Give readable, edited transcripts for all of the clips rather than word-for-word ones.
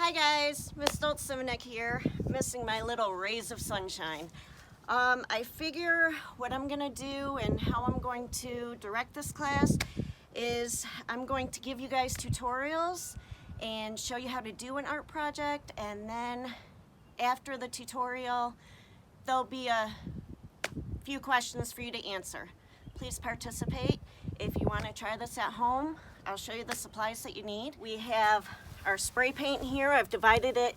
Hi guys, Miss Stultz here, missing my little rays of sunshine. I figure what I'm going to do and how I'm going to direct this class is I'm going to give you guys tutorials and show you how to do an art project, and then after the tutorial there'll be a few questions for you to answer. Please participate. If you want to try this at home, I'll show you the supplies that you need. We have our spray paint here. I've divided it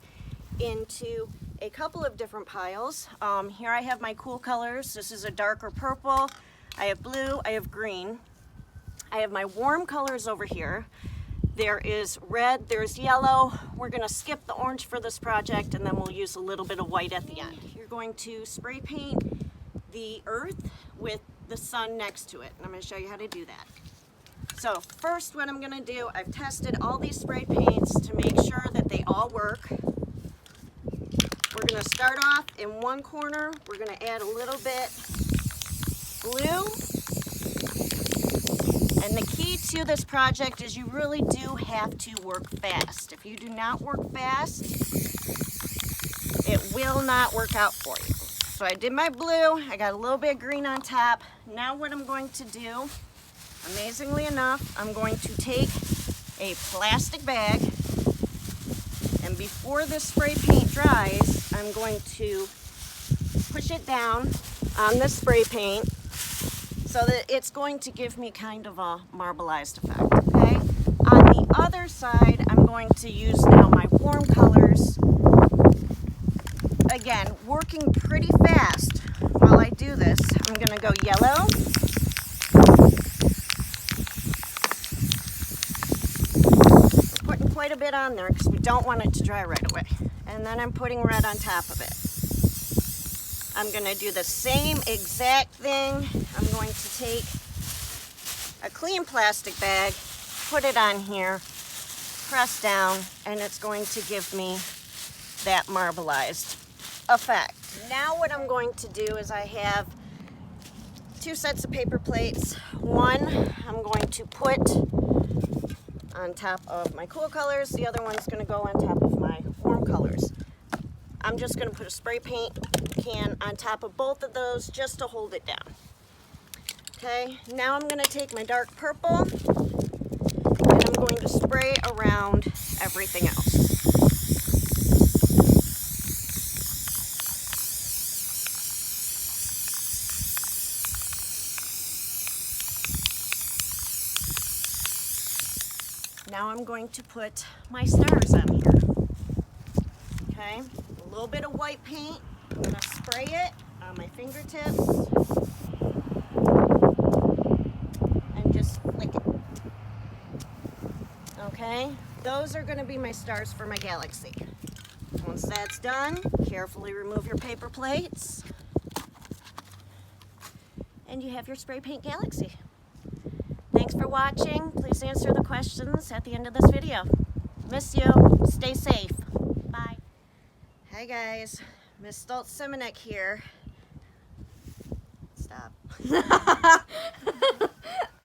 into a couple of different piles. Here I have my cool colors. This is a darker purple. I have blue, I have green. I have my warm colors over here. There is red, there's yellow. We're going to skip the orange for this project, and then we'll use a little bit of white at the end. You're going to spray paint the earth with the sun next to it, and I'm going to show you how to do that. So first, what I'm going to do, I've tested all these spray paints to make sure that they all work. We're going to start off in one corner. We're going to add a little bit blue. And the key to this project is you really do have to work fast. If you do not work fast, it will not work out for you. So I did my blue, I got a little bit of green on top. Now what I'm going to do, amazingly enough, I'm going to take a plastic bag, and before this spray paint dries, I'm going to push it down on the spray paint so that it's going to give me kind of a marbleized effect, okay? On the other side, I'm going to use now my warm colors. Again, working pretty fast while I do this. I'm going to go yellow. We're putting quite a bit on there because we don't want it to dry right away. And then I'm putting red on top of it. I'm going to do the same exact thing. I'm going to take a clean plastic bag, put it on here, press down, and it's going to give me that marbleized effect. Now what I'm going to do is I have two sets of paper plates. One I'm going to put on top of my cool colors. The other one's going to go on top of my warm colors. I'm just going to put a spray paint can on top of both of those just to hold it down. Okay, now I'm going to take my dark purple and I'm going to spray around everything else. Now I'm going to put my stars on here. Okay, a little bit of white paint. I'm going to spray it on my fingertips and just flick it. Okay, those are going to be my stars for my galaxy. Once that's done, carefully remove your paper plates and you have your spray paint galaxy. Thanks for watching. Please answer the questions at the end of this video. Miss you. Stay safe. Bye. Hi guys, Miss Stultz here. Stop.